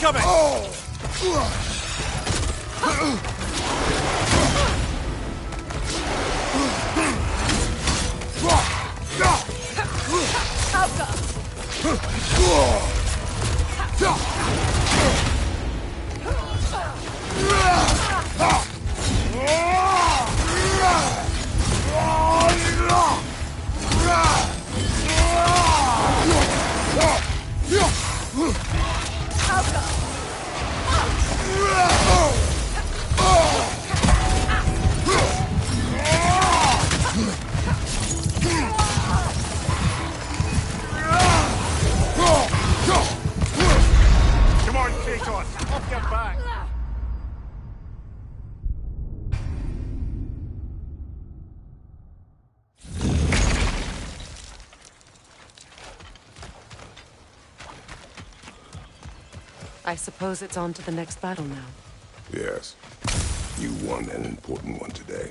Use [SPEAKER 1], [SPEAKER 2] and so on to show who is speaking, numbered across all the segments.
[SPEAKER 1] incoming! Come on, JayOz, off your back!
[SPEAKER 2] I suppose it's on to the next battle now.
[SPEAKER 3] Yes. You won an important one today.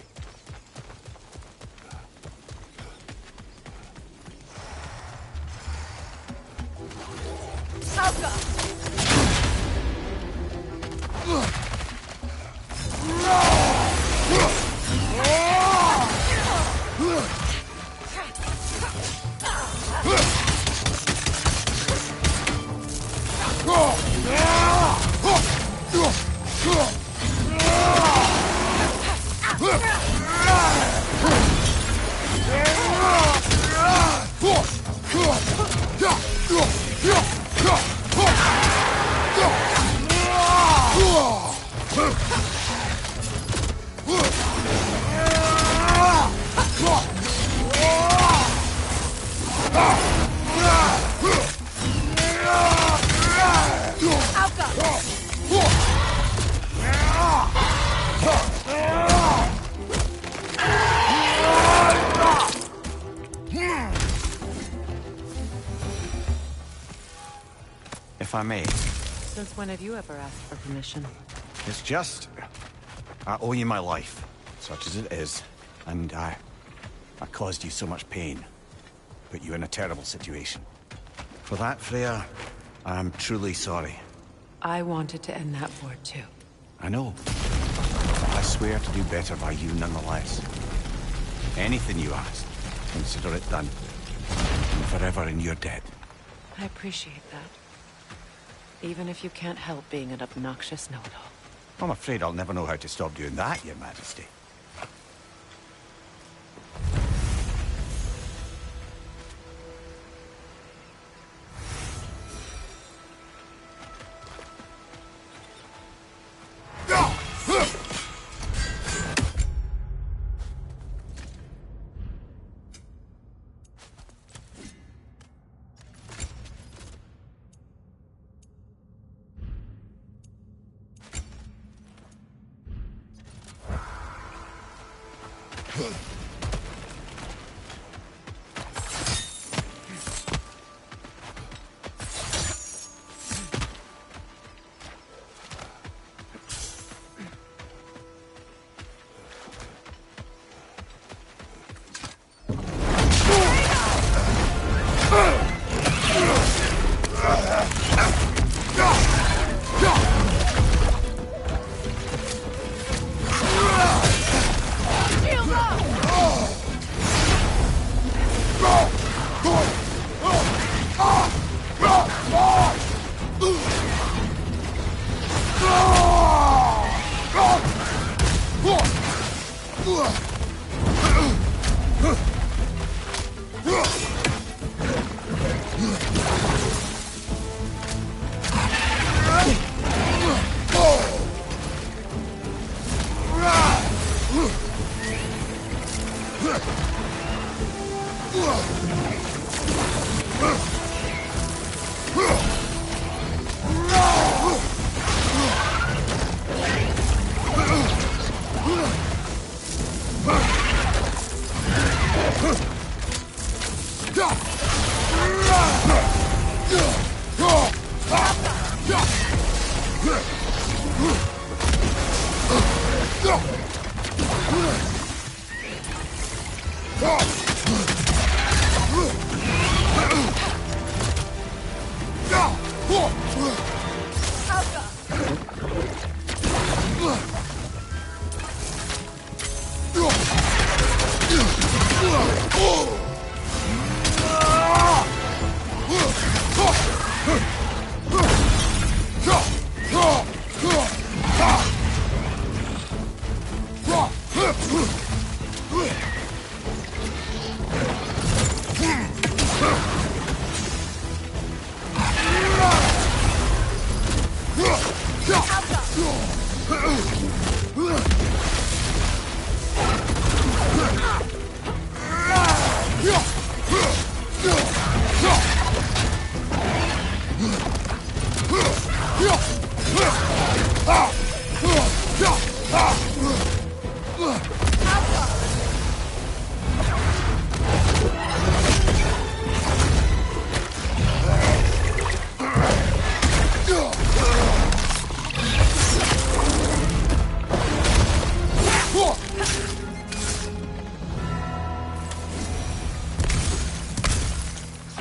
[SPEAKER 1] If I may.
[SPEAKER 2] Since when have you ever asked for permission?
[SPEAKER 1] It's just... I owe you my life, such as it is. And I caused you so much pain. Put you in a terrible situation. For that, Freya, I'm truly sorry.
[SPEAKER 2] I wanted to end that war too.
[SPEAKER 1] I know. But I swear to do better by you nonetheless. Anything you ask, consider it done. I'm forever in your debt.
[SPEAKER 2] I appreciate that. Even if you can't help being an obnoxious know-it-all.
[SPEAKER 1] I'm afraid I'll never know how to stop doing that, Your Majesty.
[SPEAKER 4] Shield up!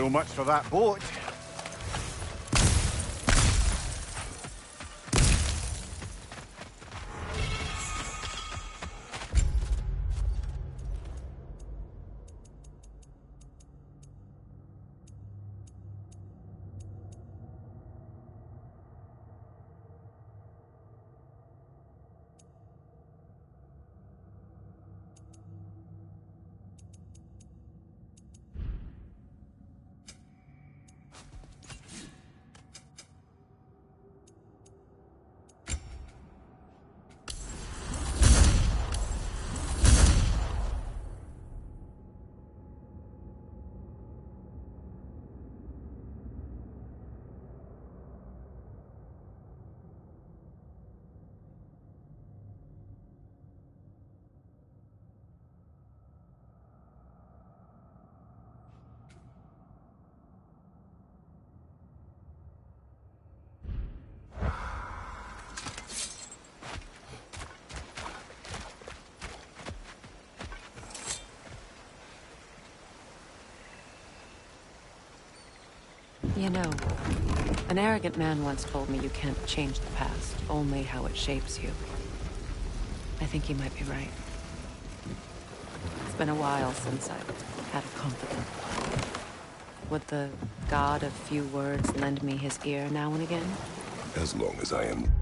[SPEAKER 1] So much for that boat.
[SPEAKER 2] You know, an arrogant man once told me you can't change the past, only how it shapes you. I think he might be right. It's been a while since I've had a confidant. Would the god of few words lend me his ear now and again?
[SPEAKER 3] As long as I am...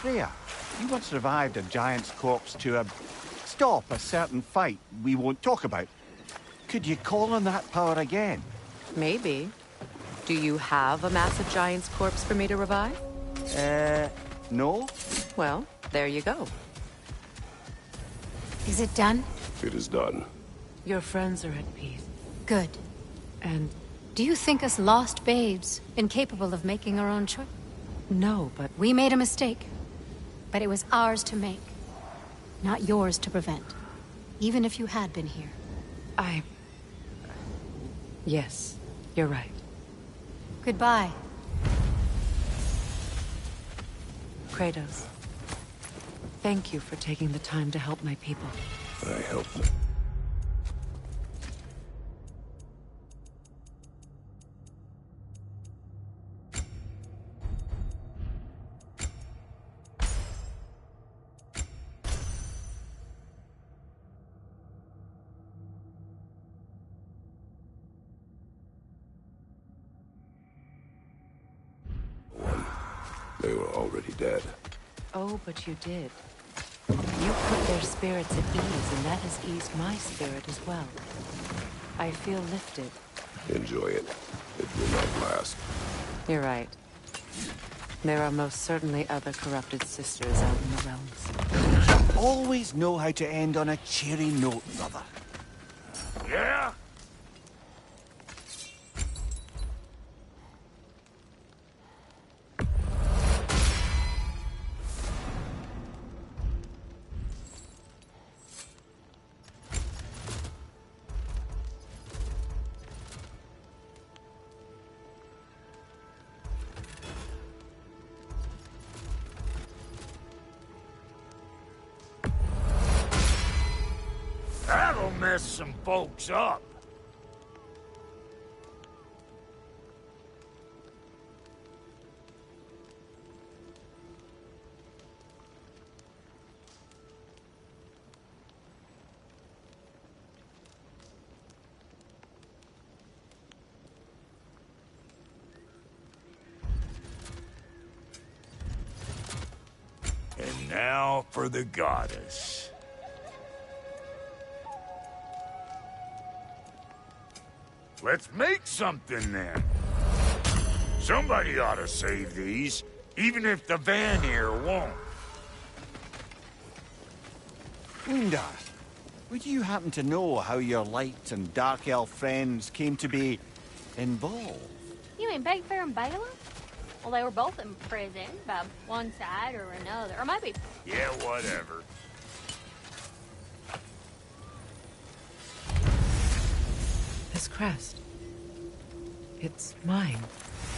[SPEAKER 1] Freya, you once revived a giant's corpse to stop a certain fight we won't talk about. Could you call on that power again?
[SPEAKER 2] Maybe. Do you have a massive giant's corpse for me to revive?
[SPEAKER 1] No?
[SPEAKER 2] Well, there you go.
[SPEAKER 4] Is it done?
[SPEAKER 3] It is done.
[SPEAKER 2] Your friends are at peace.
[SPEAKER 4] Good.
[SPEAKER 2] And
[SPEAKER 4] Do you think us lost babes, incapable of making our own choice?
[SPEAKER 2] no, but
[SPEAKER 4] We made a mistake. But it was ours to make. Not yours to prevent. Even if you had been here.
[SPEAKER 2] yes, you're right.
[SPEAKER 4] Goodbye.
[SPEAKER 2] Kratos, thank you for taking the time to help my people.
[SPEAKER 3] I helped them. They were already dead.
[SPEAKER 2] Oh, but you did. You put their spirits at ease, and that has eased my spirit as well. I feel lifted.
[SPEAKER 3] Enjoy it. It will not last.
[SPEAKER 2] You're right. There are most certainly other corrupted sisters out in the realms.
[SPEAKER 1] always know how to end on a cheery note, brother.
[SPEAKER 5] Yeah? That'll mess some folks up. And now for the goddess. Let's make something then. Somebody ought to save these, even if the Vanir won't.
[SPEAKER 1] Undar, would you happen to know how your light and dark elf friends came to be involved?
[SPEAKER 6] You mean Big Fair and Bala? Well, they were both in prison by one side or another. Or maybe...
[SPEAKER 5] Yeah, whatever.
[SPEAKER 2] This crest. It's mine.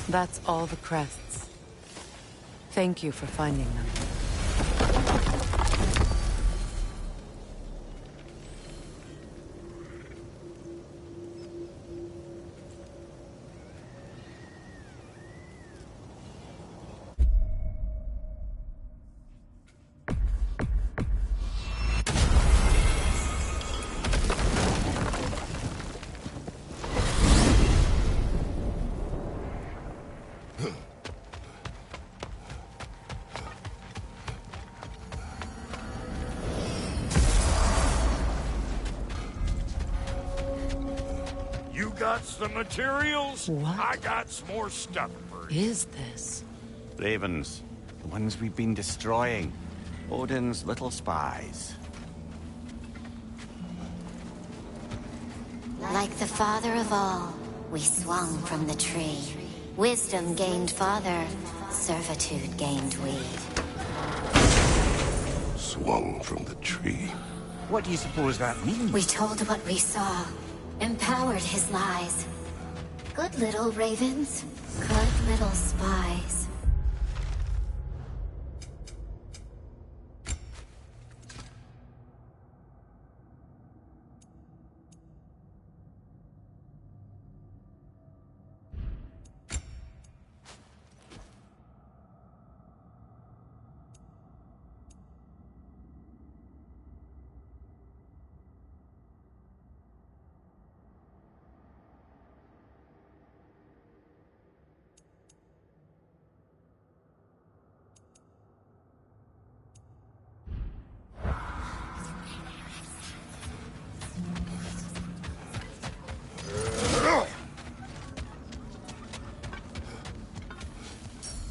[SPEAKER 2] That's all the crests. Thank you for finding them.
[SPEAKER 5] You got the materials?
[SPEAKER 2] What?
[SPEAKER 5] I got some more stuff for you.
[SPEAKER 2] Is this?
[SPEAKER 1] Ravens, the ones we've been destroying. Odin's little spies.
[SPEAKER 7] Like the father of all, we swung from the tree. Wisdom gained father, servitude gained we.
[SPEAKER 3] Swung from the tree.
[SPEAKER 1] What do you suppose that means?
[SPEAKER 7] We told what we saw, empowered his lies. Good little ravens, good little spies.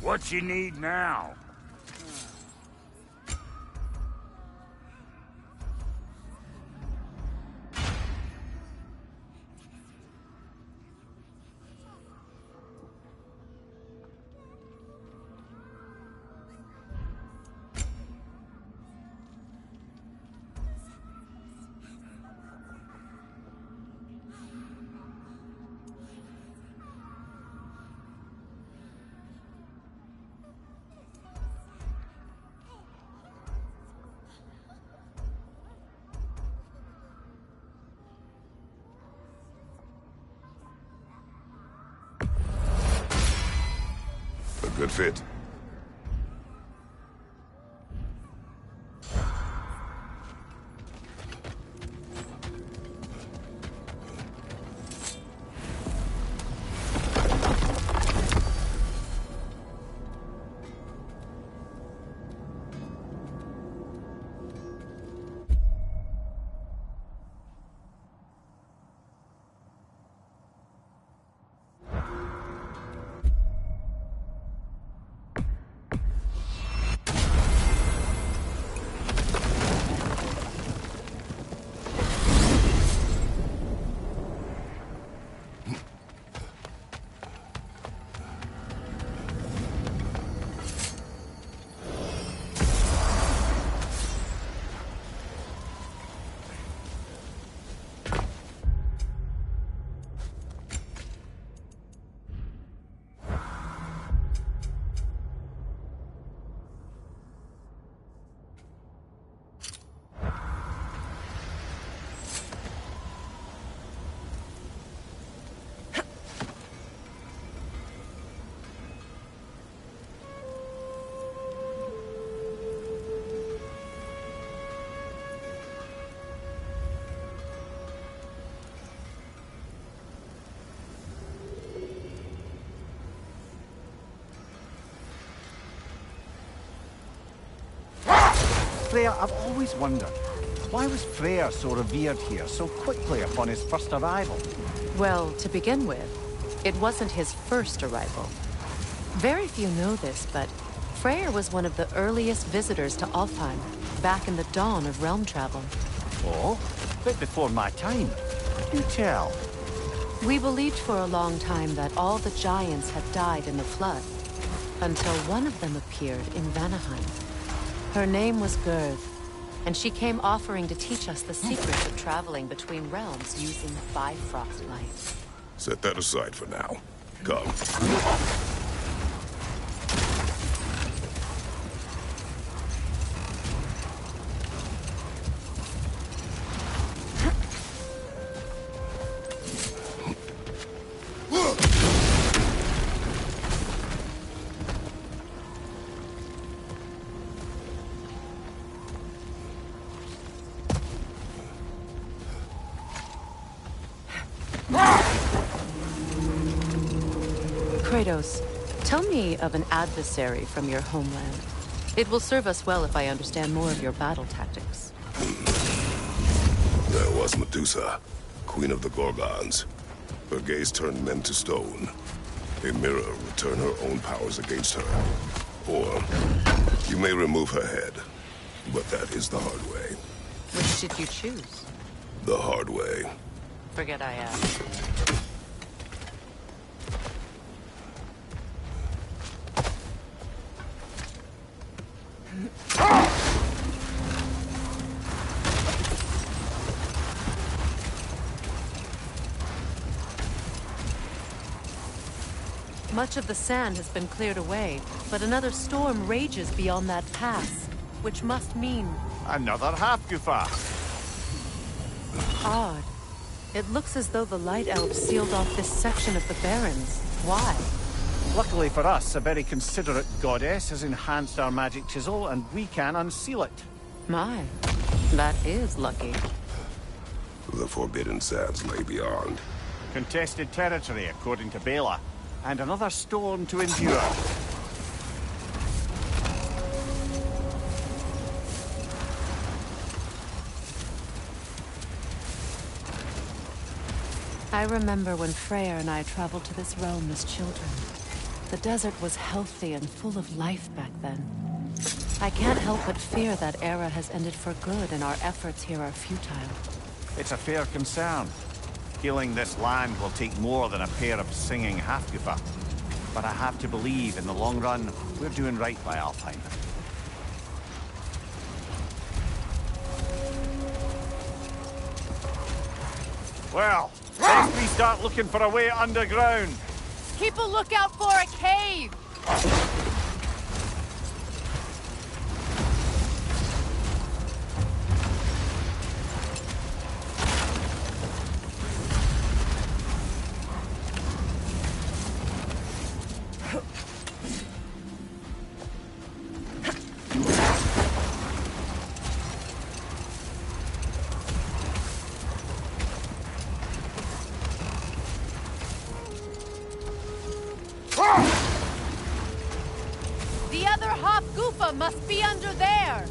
[SPEAKER 5] What you need now?
[SPEAKER 3] A good fit.
[SPEAKER 1] Freya, I've always wondered, why was Freyr so revered here so quickly upon his first arrival?
[SPEAKER 2] Well, to begin with, it wasn't his first arrival. Very few know this, but Freyr was one of the earliest visitors to Alfheim, back in the dawn of realm travel.
[SPEAKER 1] Oh, bit before my time. Do tell.
[SPEAKER 2] We believed for a long time that all the giants had died in the flood, until one of them appeared in Vanaheim. Her name was Gerd, and she came offering to teach us the secrets of traveling between realms using Bifrost light.
[SPEAKER 3] Set that aside for now. Come.
[SPEAKER 2] Kratos, tell me of an adversary from your homeland. It will serve us well if I understand more of your battle tactics.
[SPEAKER 3] There was Medusa, queen of the Gorgons. Her gaze turned men to stone. A mirror would turn her own powers against her. Or, you may remove her head, but that is the hard way.
[SPEAKER 2] Which did you choose?
[SPEAKER 3] The hard way.
[SPEAKER 2] Forget I asked. Much of the sand has been cleared away, but another storm rages beyond that pass, which must mean...
[SPEAKER 1] Another Hafgufa.
[SPEAKER 2] odd. It looks as though the Light Elves sealed off this section of the Barrens. Why?
[SPEAKER 1] Luckily for us, a very considerate goddess has enhanced our magic chisel, and we can unseal it.
[SPEAKER 2] My, that is lucky.
[SPEAKER 3] The Forbidden Sands lay beyond.
[SPEAKER 1] Contested territory, according to Bela. And another storm to endure.
[SPEAKER 2] I remember when Freyr and I traveled to this realm as children. The desert was healthy and full of life back then. I can't help but fear that era has ended for good and our efforts here are futile.
[SPEAKER 1] It's a fair concern. Healing this land will take more than a pair of singing Hafgufa. But I have to believe, in the long run, we're doing right by Alfheim. Well, next we start looking for a way underground.
[SPEAKER 2] Keep a lookout for a cave! The other Hafgufa must be under there!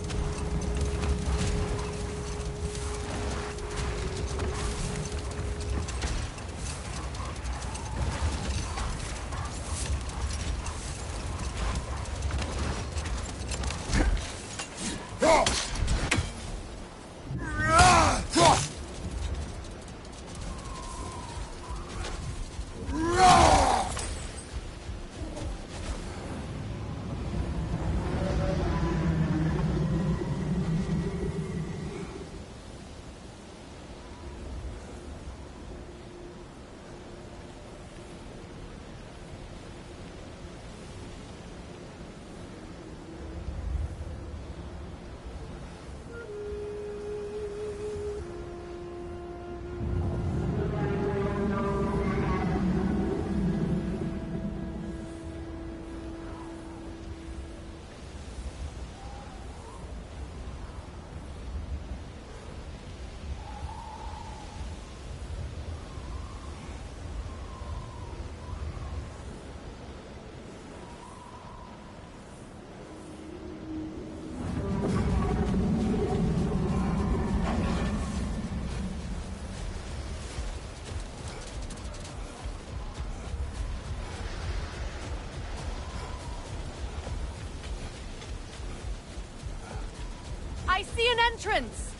[SPEAKER 2] an entrance!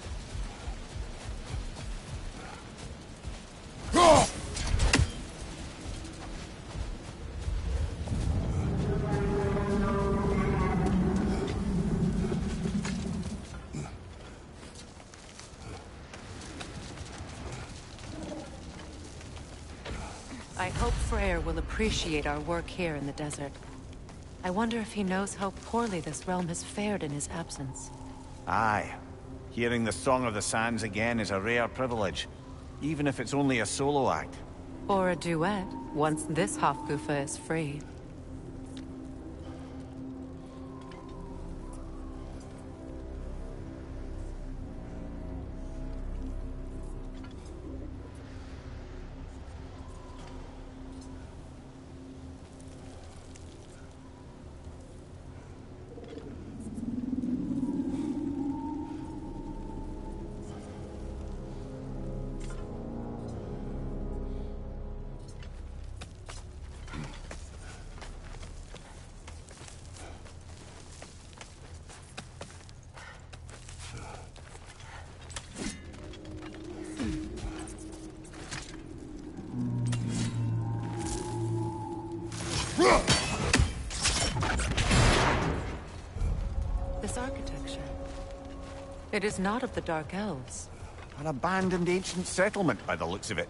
[SPEAKER 2] I hope Freyr will appreciate our work here in the desert. I wonder if he knows how poorly this realm has fared in his absence.
[SPEAKER 1] Aye. Hearing the Song of the Sands again is a rare privilege, even if it's only a solo act.
[SPEAKER 2] Or a duet, once this Hofgufa is free. This architecture. It is not of the Dark Elves.
[SPEAKER 1] An abandoned ancient settlement by the looks of it.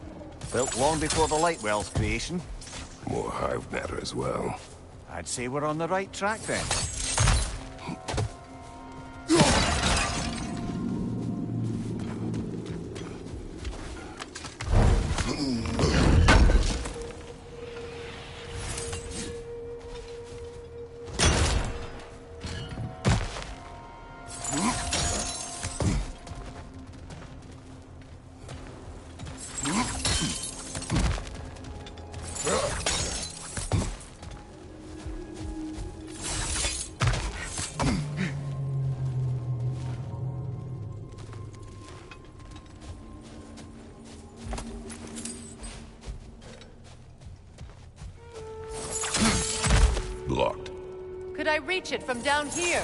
[SPEAKER 1] Built long before the Lightwell's creation.
[SPEAKER 3] More hive matter as well.
[SPEAKER 1] I'd say we're on the right track then.
[SPEAKER 3] Blocked.
[SPEAKER 2] Could I reach it from down here?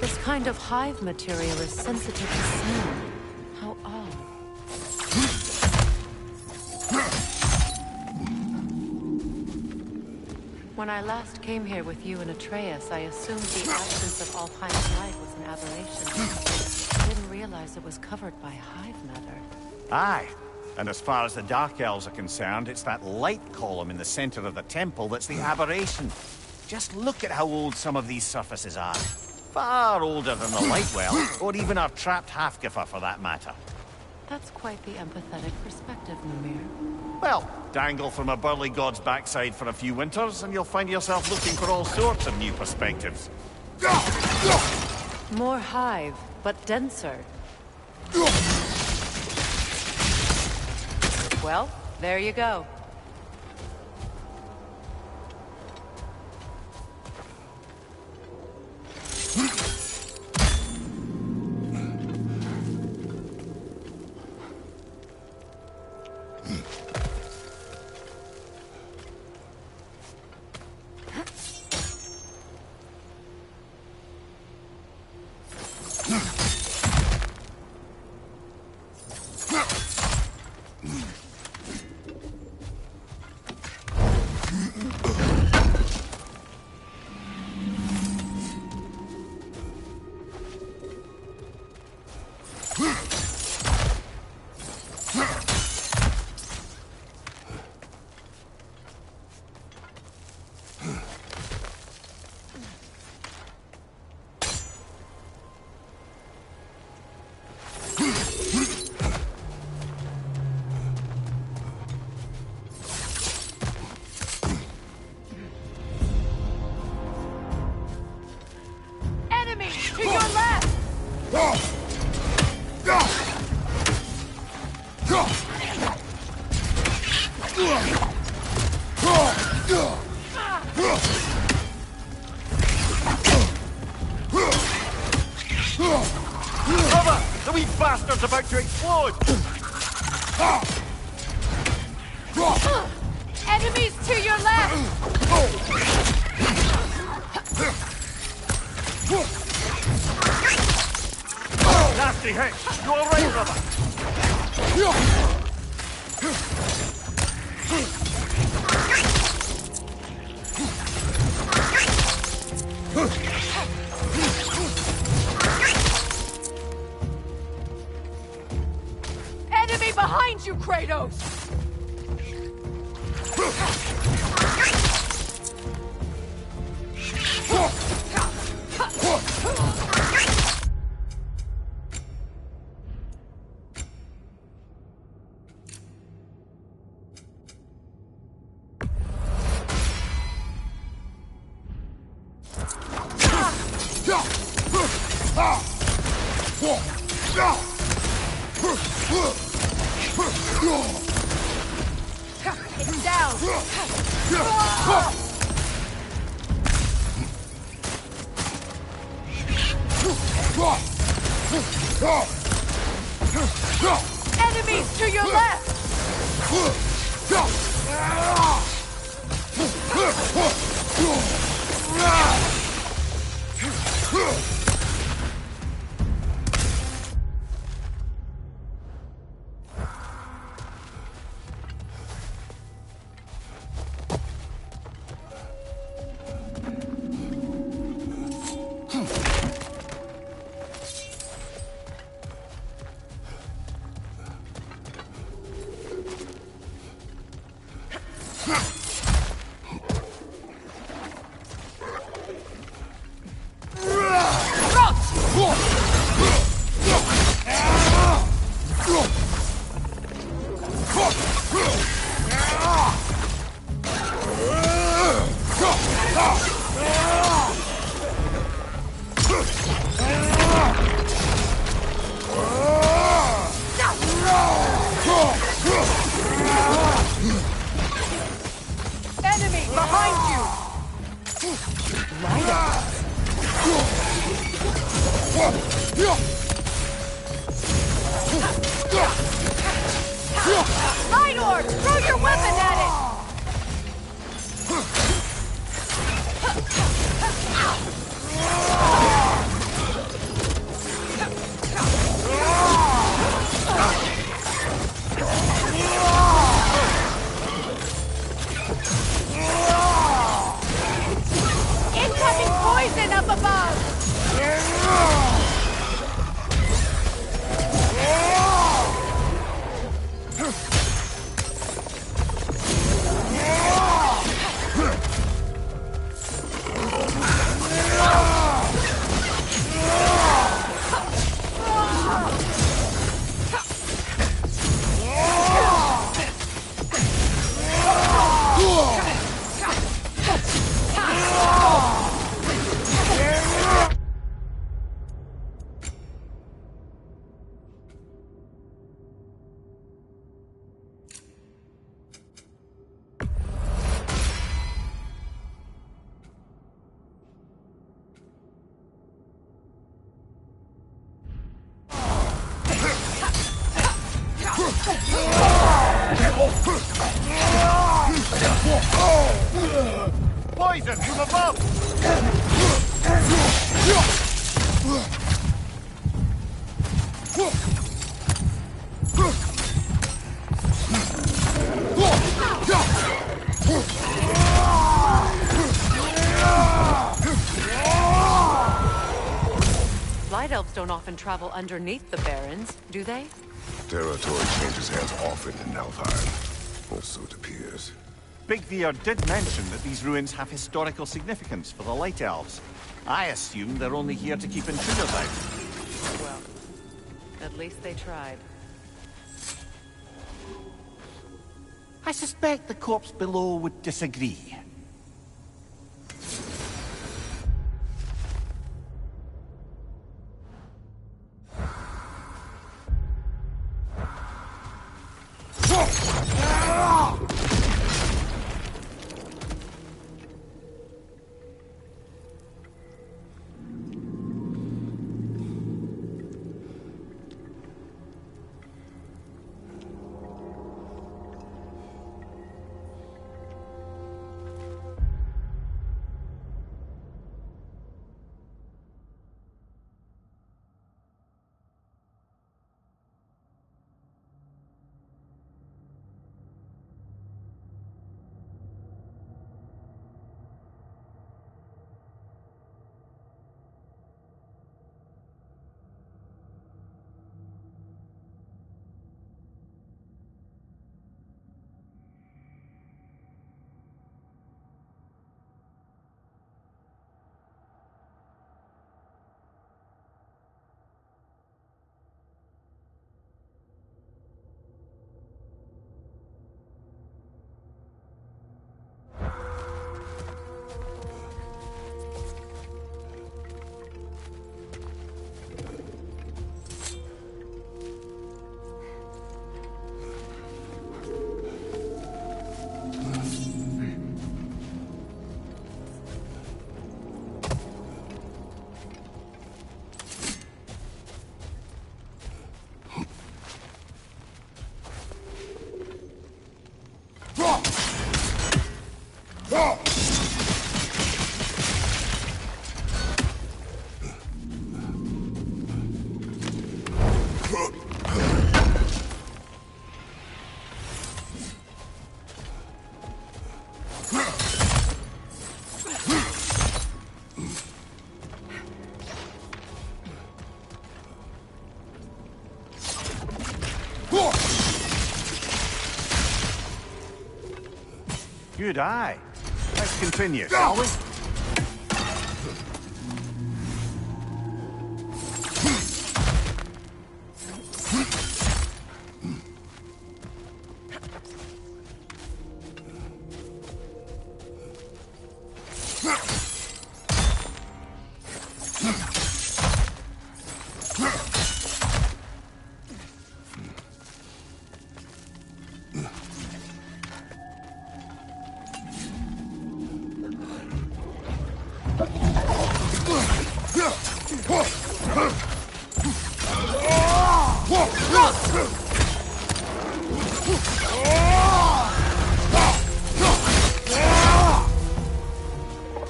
[SPEAKER 2] This kind of hive material is sensitive to sound. How odd. When I last came here with you and Atreus, I assumed the absence of Alfheim's light was an aberration. I didn't realize it was covered by hive matter.
[SPEAKER 1] Aye. And as far as the Dark Elves are concerned, it's that light column in the center of the temple that's the aberration. Just look at how old some of these surfaces are. Far older than the Lightwell, or even our trapped Hafgifa for that matter.
[SPEAKER 2] That's quite the empathetic perspective, Mimir.
[SPEAKER 1] Well, dangle from a burly god's backside for a few winters, and you'll find yourself looking for all sorts of new perspectives.
[SPEAKER 2] More hive, but denser. Well, there you go.
[SPEAKER 1] Cover! The wee bastard's about to explode!
[SPEAKER 2] Enemies to your left!
[SPEAKER 1] Nasty hit! You alright, brother?
[SPEAKER 2] Enemy behind you, Kratos! It's down! Enemies to your left! Enemy behind you! Light up! Light orb! Throw your weapon at it! Incoming poison up above!
[SPEAKER 1] Poison from above!
[SPEAKER 2] Light elves don't often travel underneath the barrens, do they?
[SPEAKER 3] Territory changes hands often in Alfheim. Or so it appears.
[SPEAKER 1] Big Veer did mention that these ruins have historical significance for the Light Elves. I assume they're only here to keep intruders out.
[SPEAKER 2] Well, at least they tried.
[SPEAKER 1] I suspect the corpse below would disagree. Good eye. Let's continue, shall we?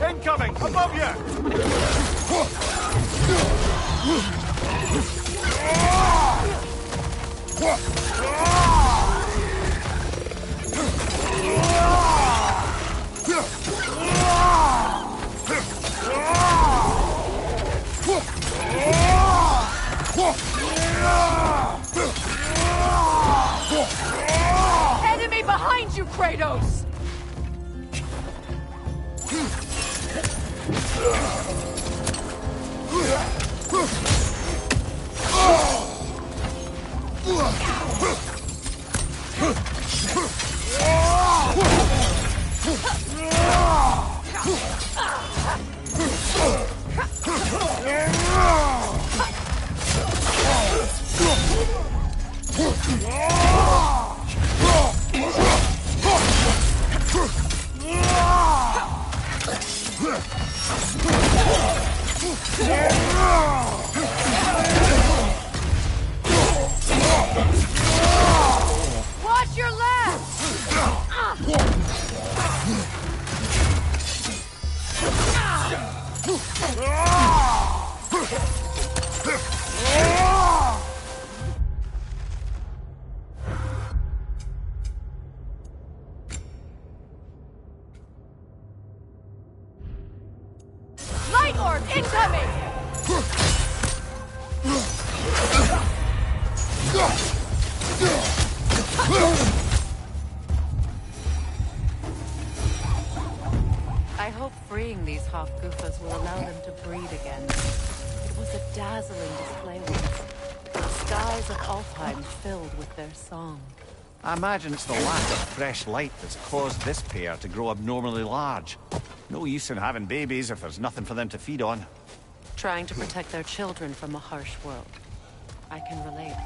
[SPEAKER 1] Incoming! Above you!
[SPEAKER 2] Enemy behind you, Kratos! Watch your left! Light orb incoming! I hope freeing these Hofgufas will allow them to breed again. It was a dazzling display once. The skies of Alfheim filled with their song.
[SPEAKER 1] I imagine it's the lack of fresh light that's caused this pair to grow abnormally large. No use in having babies if there's nothing for them to feed on.
[SPEAKER 2] Trying to protect their children from a harsh world. I can relate.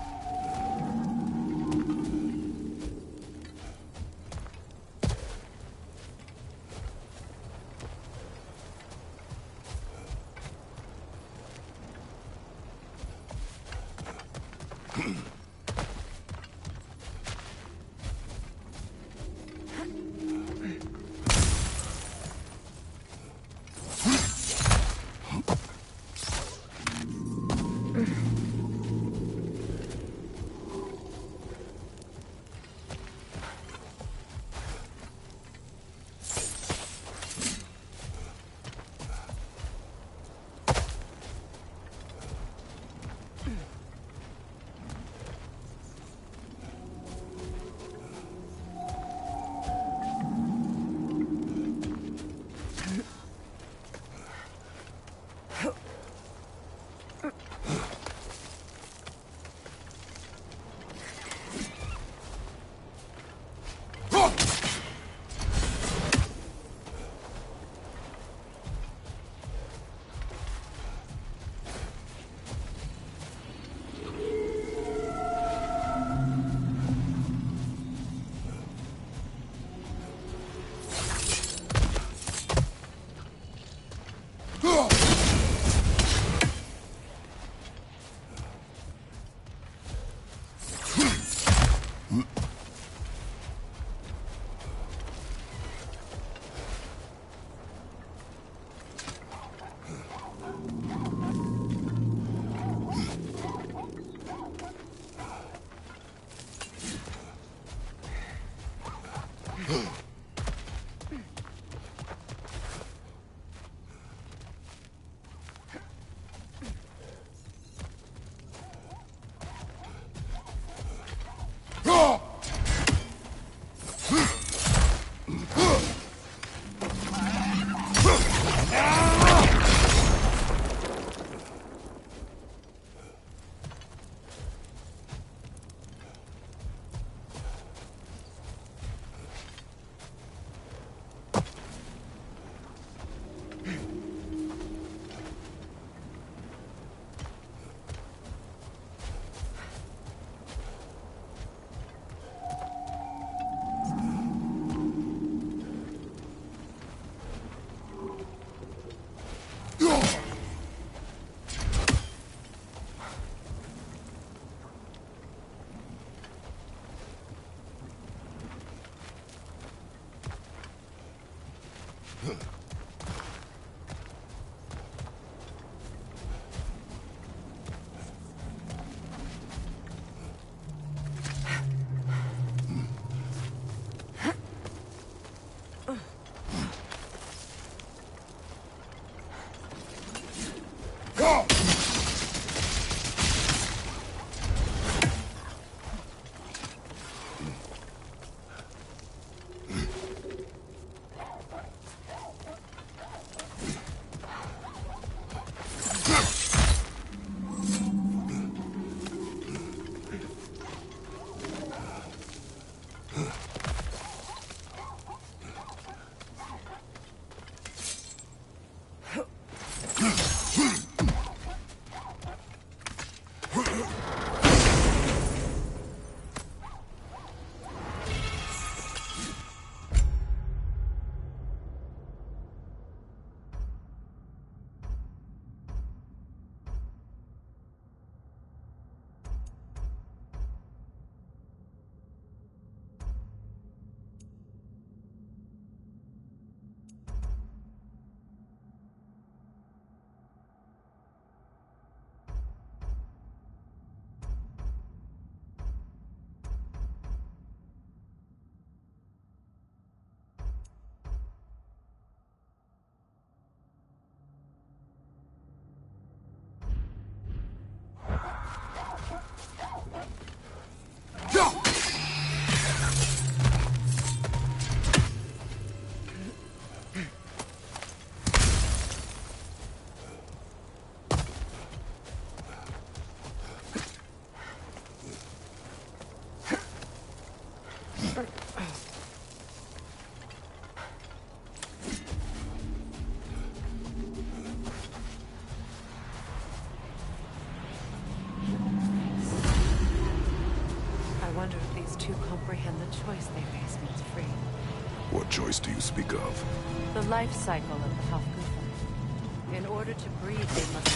[SPEAKER 2] choice they face means free.
[SPEAKER 3] What choice do you speak of?
[SPEAKER 2] The life cycle of the Hafgufa. In order to breathe, they must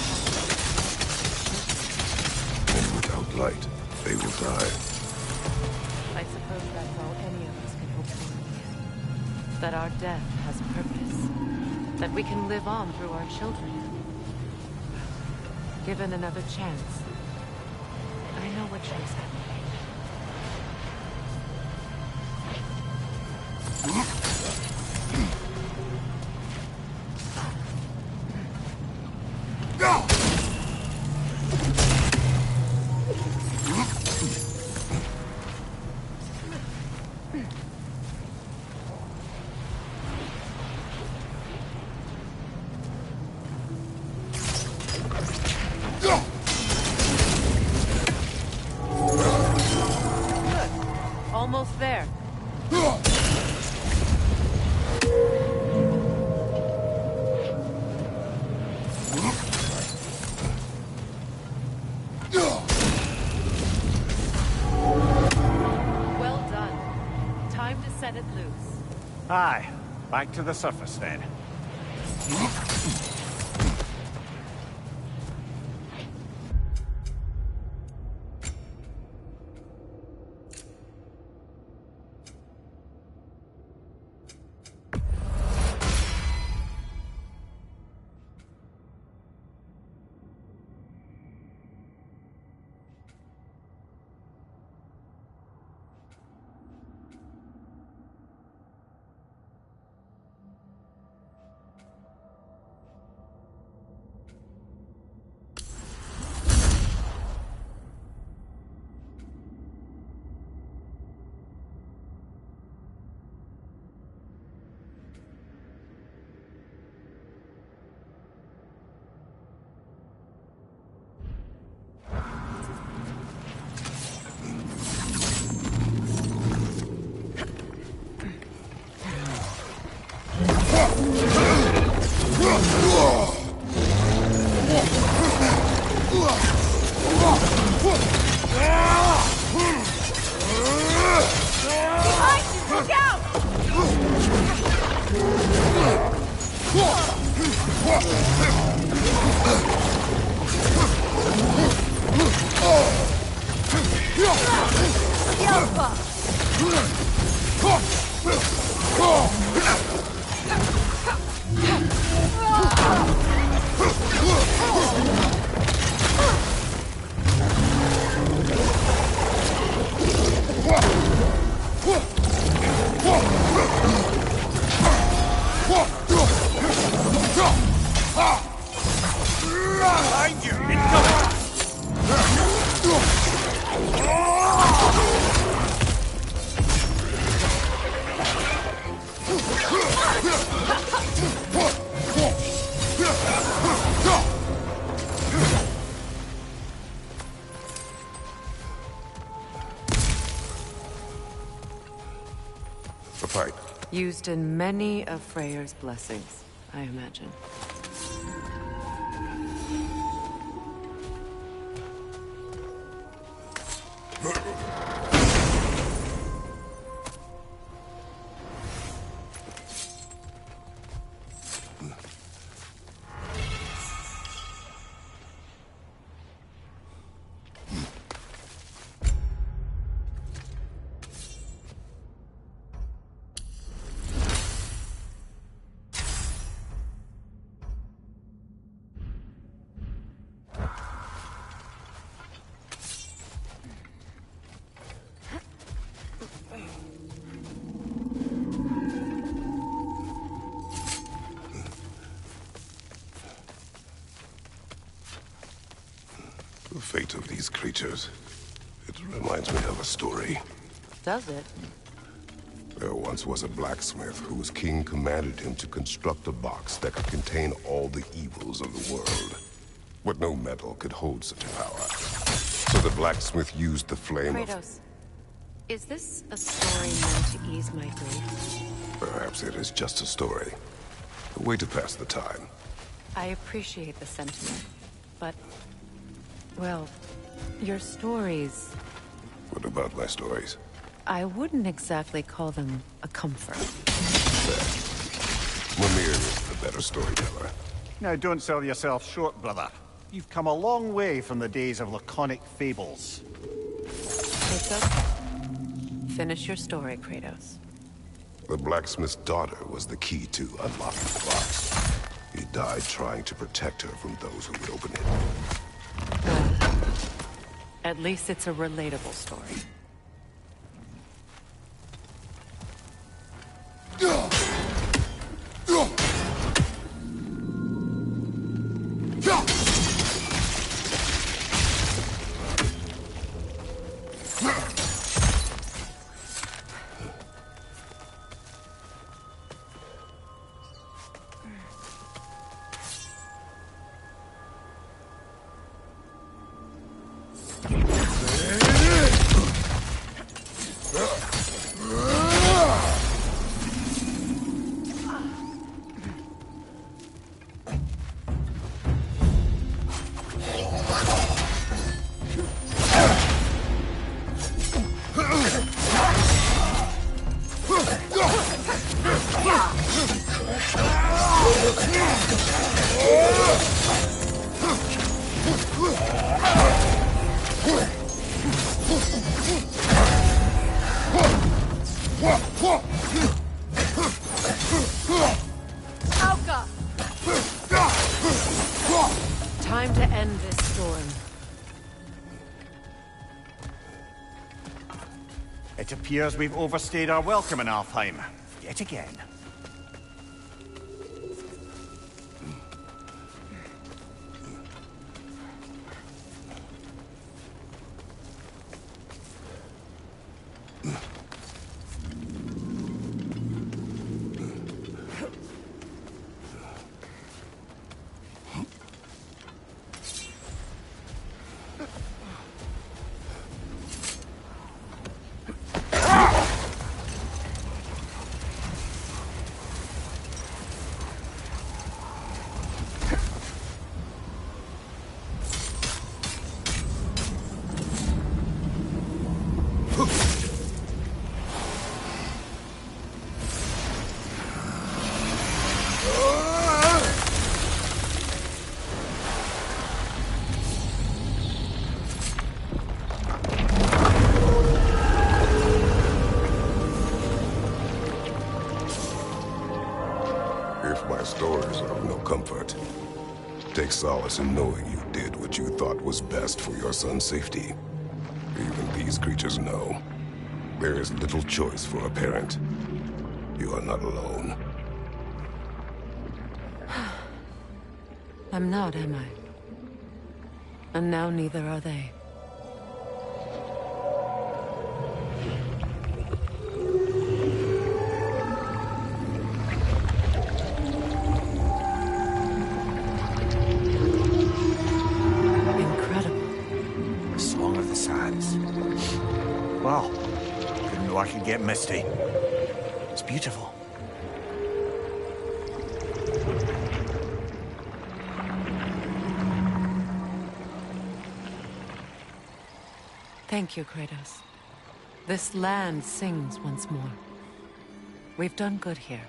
[SPEAKER 3] And without light, they will die.
[SPEAKER 2] I suppose that's all any of us can hope for. That our death has purpose. That we can live on through our children. Given another chance, I know what choice I will make. Almost there. Well done. Time to set it loose.
[SPEAKER 1] Aye. Back to the surface then.
[SPEAKER 2] Look out!
[SPEAKER 5] behind you! Incoming!
[SPEAKER 3] A fight.
[SPEAKER 2] Used in many of Freyr's blessings, I imagine.
[SPEAKER 3] The fate of these creatures. It reminds me of a story.
[SPEAKER 2] Does it?
[SPEAKER 3] There once was a blacksmith whose king commanded him to construct a box that could contain all the evils of the world. But no metal could hold such power. So the blacksmith used the flame of...
[SPEAKER 2] Kratos, is this a story meant to ease my grief?
[SPEAKER 3] Perhaps it is just a story. A way to pass the time.
[SPEAKER 2] I appreciate the sentiment, but... well, your stories...
[SPEAKER 3] What about my stories?
[SPEAKER 2] I wouldn't exactly call them a comfort.
[SPEAKER 3] Mimir is the better storyteller.
[SPEAKER 1] Now, don't sell yourself short, brother. You've come a long way from the days of laconic fables.
[SPEAKER 2] It's okay. Finish your story, Kratos.
[SPEAKER 3] The blacksmith's daughter was the key to unlocking the box. He died trying to protect her from those who would open it.
[SPEAKER 2] Well, at least it's a relatable story. Time to end this storm.
[SPEAKER 1] It appears we've overstayed our welcome in Alfheim. Yet again.
[SPEAKER 3] If my stories are of no comfort, take solace in knowing you did what you thought was best for your son's safety. Even these creatures know. There is little choice for a parent. You are not alone.
[SPEAKER 2] I'm not, am I? And now neither are they. Incredible.
[SPEAKER 1] Song of the Sands. Well, didn't know I could get misty. It's beautiful.
[SPEAKER 2] Thank you, Kratos. This land sings once more. We've done good here.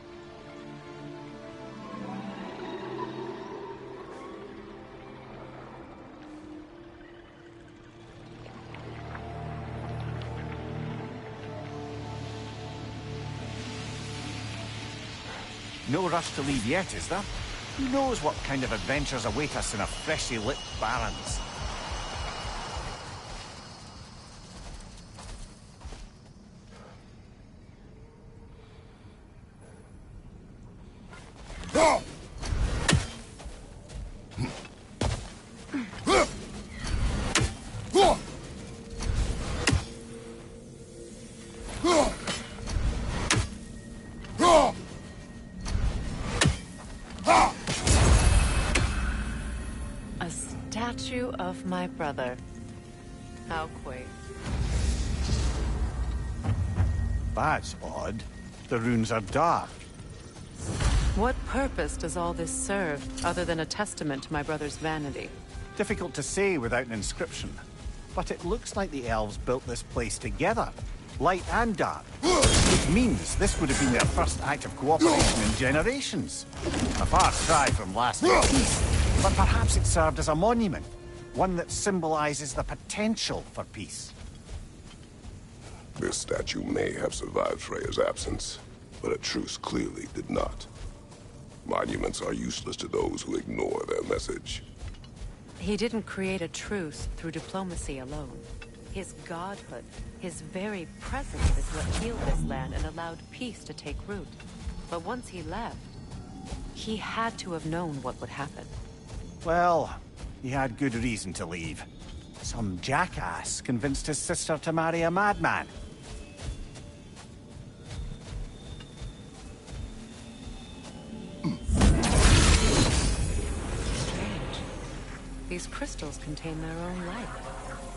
[SPEAKER 1] No rush to leave yet, is there? Who knows what kind of adventures await us in our freshly lit barrens?
[SPEAKER 2] A statue of my brother. How quaint.
[SPEAKER 1] That's odd. The runes are dark.
[SPEAKER 2] What purpose does all this serve, other than a testament to my brother's vanity?
[SPEAKER 1] Difficult to say without an inscription. But it looks like the elves built this place together. Light and dark. Which means this would have been their first act of cooperation in generations. A far cry from lasting peace. But perhaps it served as a monument. One that symbolizes the potential for peace.
[SPEAKER 3] This statue may have survived Freya's absence, but a truce clearly did not. Monuments are useless to those who ignore their message.
[SPEAKER 2] He didn't create a truce through diplomacy alone. His godhood, his very presence is what healed this land and allowed peace to take root. But once he left, he had to have known what would happen.
[SPEAKER 1] Well, he had good reason to leave. Some jackass convinced his sister to marry a madman.
[SPEAKER 2] Strange. These crystals contain their own light.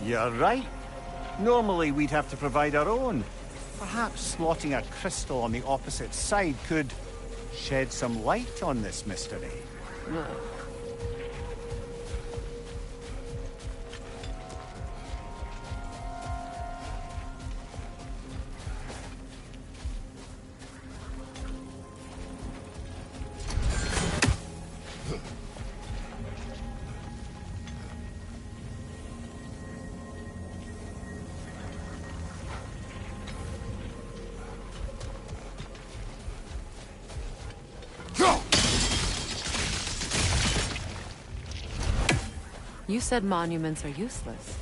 [SPEAKER 1] You're right. Normally we'd have to provide our own. Perhaps slotting a crystal on the opposite side could shed some light on this mystery.
[SPEAKER 2] You said monuments are useless.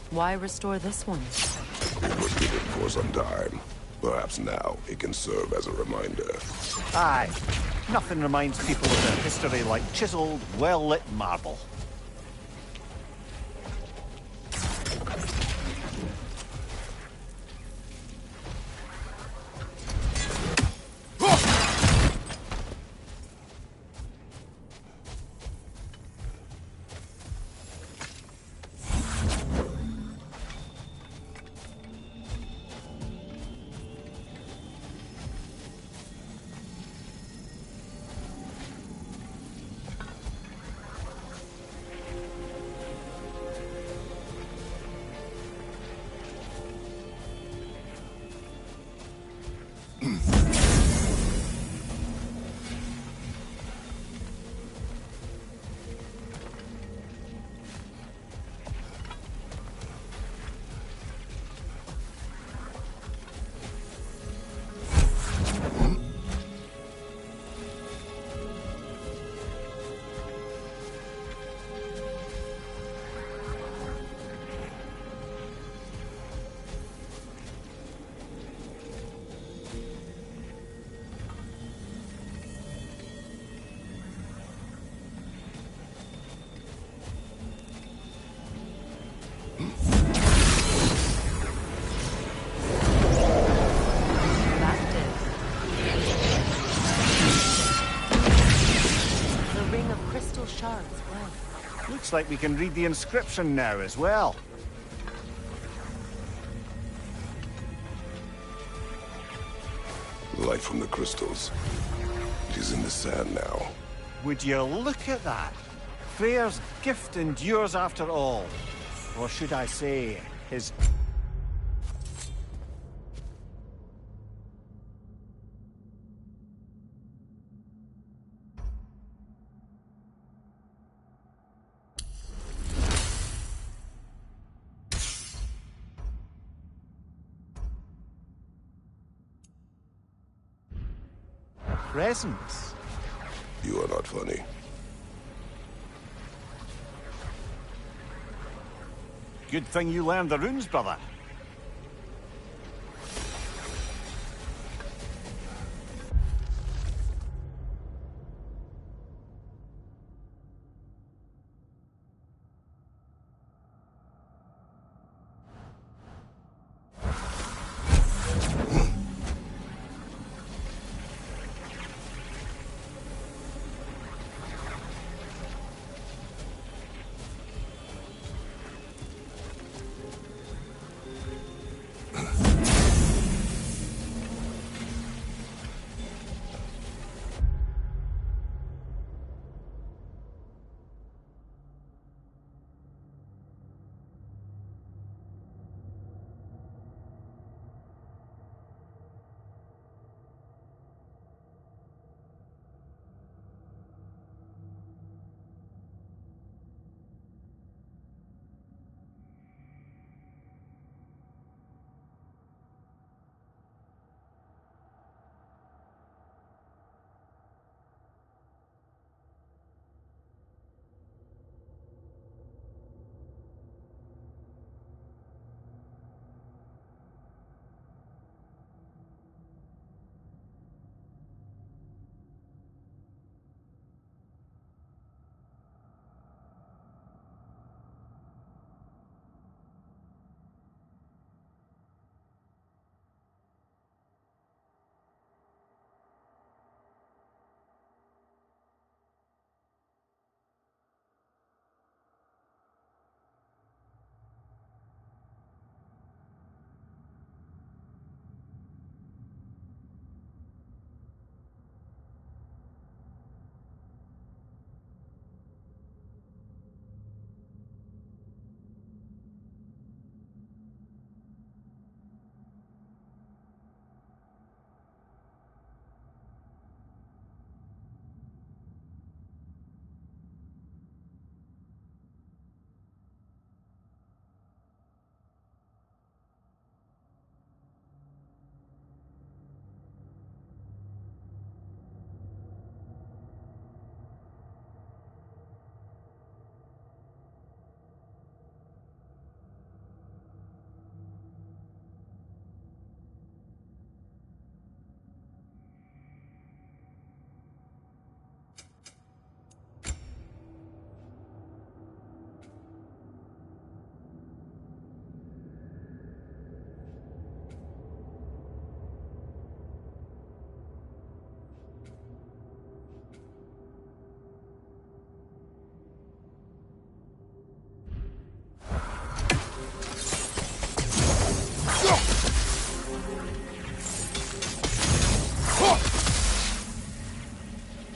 [SPEAKER 2] Why restore this one?
[SPEAKER 3] It was hidden for some time. Perhaps now it can serve as a reminder.
[SPEAKER 1] Aye. Nothing reminds people of their history like chiseled, well-lit marble. Looks like we can read the inscription now as well.
[SPEAKER 3] Light from the crystals. It is in the sand now.
[SPEAKER 1] Would you look at that? Freyr's gift endures after all. Or should I say, his... presence.
[SPEAKER 3] You are not funny.
[SPEAKER 1] Good thing you learned the runes, brother.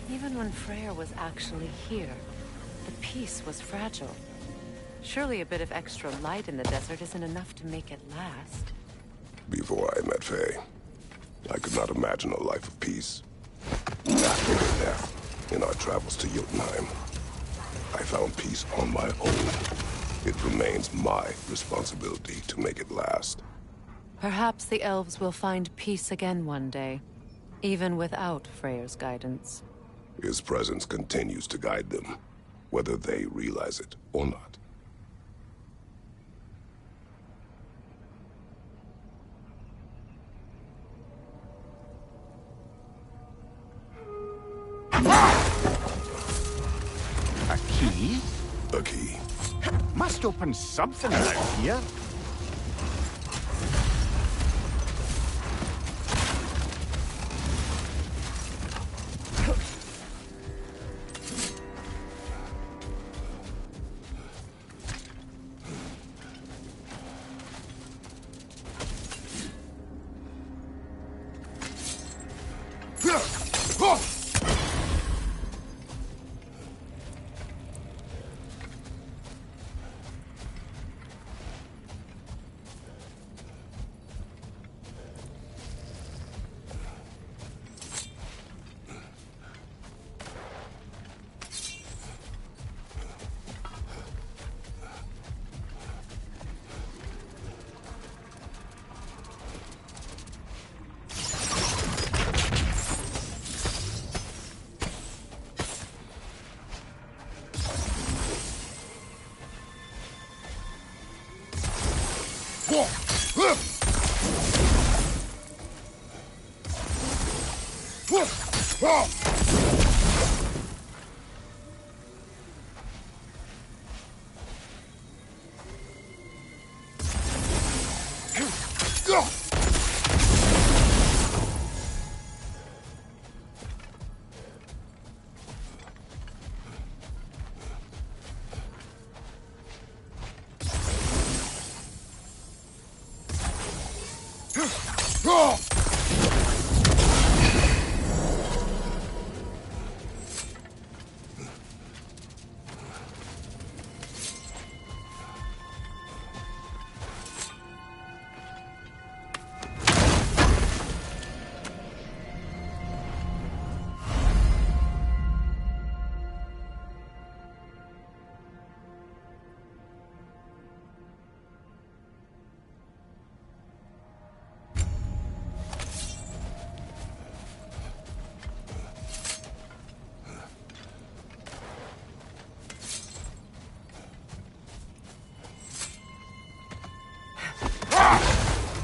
[SPEAKER 2] Even when Freyr was actually here, the peace was fragile. Surely a bit of extra light in the desert isn't enough to make it last.
[SPEAKER 3] Before I met Faye, I could not imagine a life of peace. After that, in our travels to Jotunheim, I found peace on my own. It remains my responsibility to make it last.
[SPEAKER 2] Perhaps the elves will find peace again one day, even without Freyr's guidance.
[SPEAKER 3] His presence continues to guide them, whether they realize it or not.
[SPEAKER 1] A key?
[SPEAKER 3] A key.
[SPEAKER 1] Must open something around here.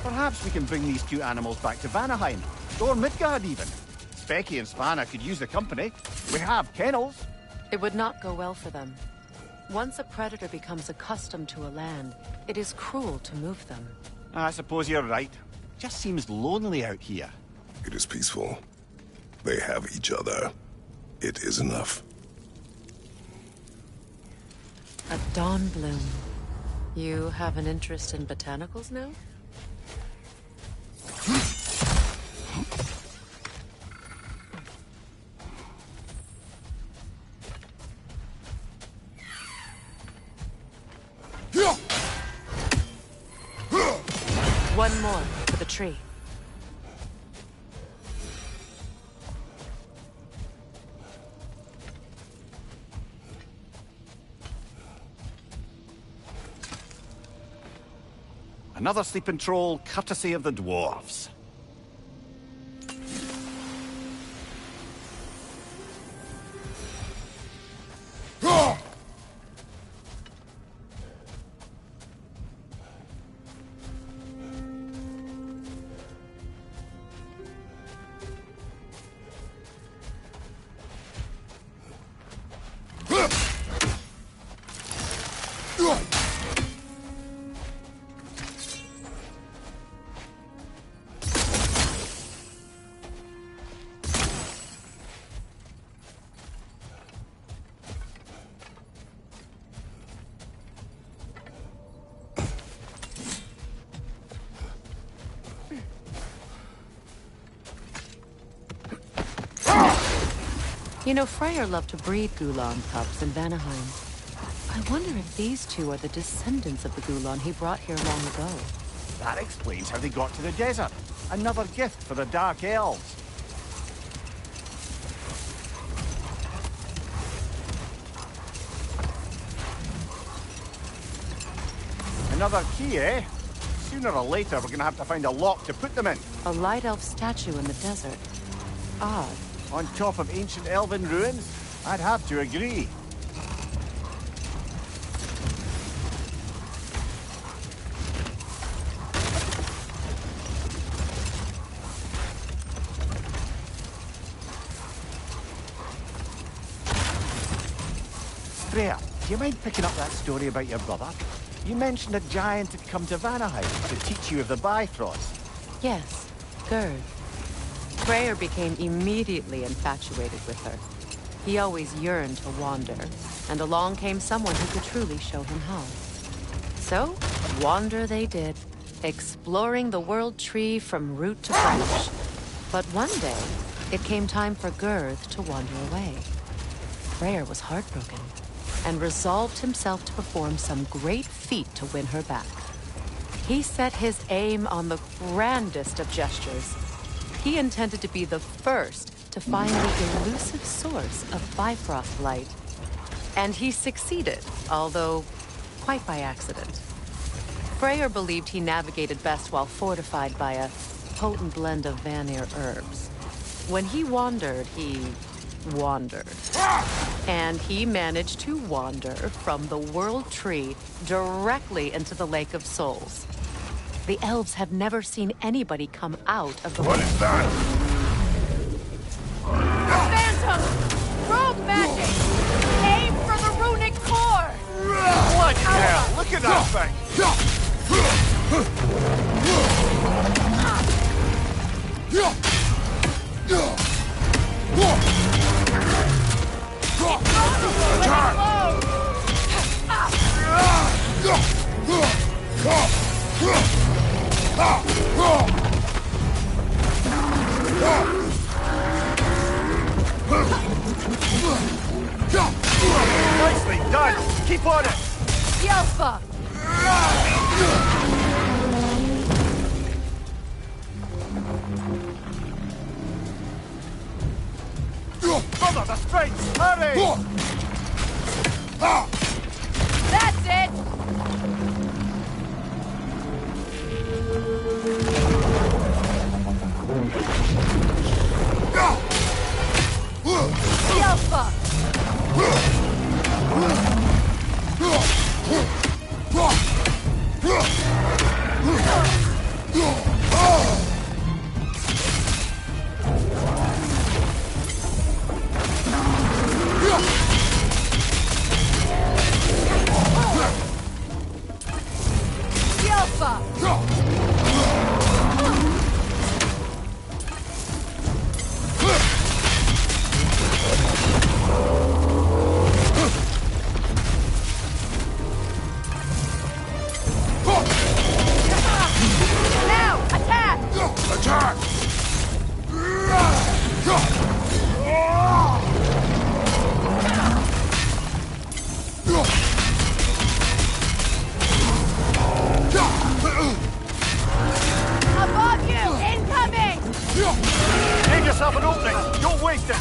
[SPEAKER 1] Perhaps we can bring these two animals back to Vanaheim, or Midgard even. Specky and Spanna could use the company. We have kennels.
[SPEAKER 2] It would not go well for them. Once a predator becomes accustomed to a land, it is cruel to move them.
[SPEAKER 1] I suppose you're right. Just seems lonely out here.
[SPEAKER 3] It is peaceful. They have each other. It is enough.
[SPEAKER 2] A dawn bloom. You have an interest in botanicals now? One more for the tree.
[SPEAKER 1] Another sleeping troll, courtesy of the dwarves.
[SPEAKER 2] You know, Freyr loved to breed Gulan pups in Vanaheim. I wonder if these two are the descendants of the Gulan he brought here long ago.
[SPEAKER 1] That explains how they got to the desert. Another gift for the Dark Elves. Another key, eh? Sooner or later, we're gonna have to find a lock to put them in.
[SPEAKER 2] A light elf statue in the desert. Odd.
[SPEAKER 1] On top of ancient elven ruins? I'd have to agree. Freya, do you mind picking up that story about your brother? You mentioned a giant had come to Vanaheim to teach you of the Bifrost.
[SPEAKER 2] Yes, Gerd. Freyr became immediately infatuated with her. He always yearned to wander, and along came someone who could truly show him how. So, wander they did, exploring the world tree from root to branch. But one day, it came time for Gerd to wander away. Freyr was heartbroken, and resolved himself to perform some great feat to win her back. He set his aim on the grandest of gestures. He intended to be the first to find the elusive source of Bifrost light. And he succeeded, although quite by accident. Freyr believed he navigated best while fortified by a potent blend of Vanir herbs. When he wandered, he wandered. And he managed to wander from the World Tree directly into the Lake of Souls. The elves have never seen anybody come out of the
[SPEAKER 5] What is that?
[SPEAKER 6] Phantom! Rogue magic! Aim for the runic core!
[SPEAKER 1] Bloody hell! Look at that thing! Nicely done! Keep on it!
[SPEAKER 6] Yelfa!
[SPEAKER 1] Brother, the strength! Hurry!
[SPEAKER 6] That's it! Yelfa! Now, attack!
[SPEAKER 5] Attack!
[SPEAKER 6] Above you! Incoming!
[SPEAKER 1] Give yourself an opening! Don't waste it!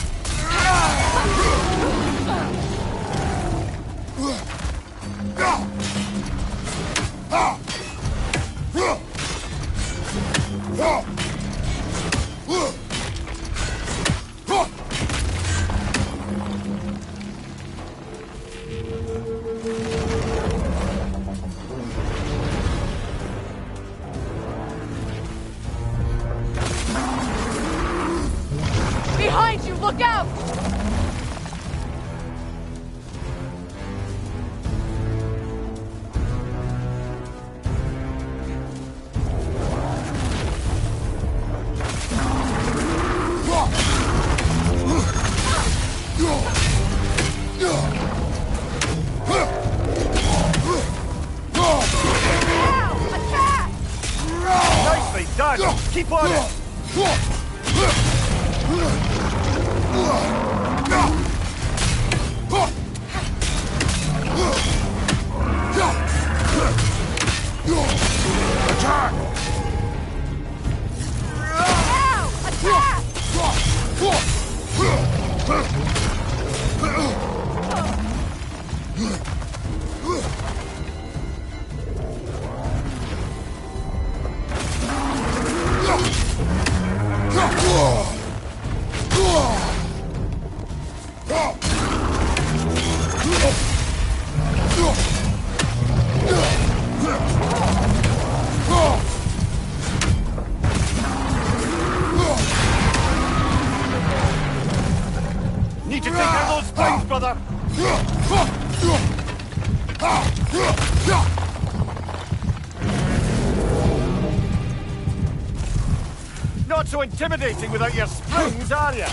[SPEAKER 6] Behind you! Look out! Now, attack!
[SPEAKER 1] Nicely done! Keep on it!
[SPEAKER 5] Attack!
[SPEAKER 6] Now, attack!
[SPEAKER 1] Need to take out those spikes, brother! Not so intimidating without your springs, are you?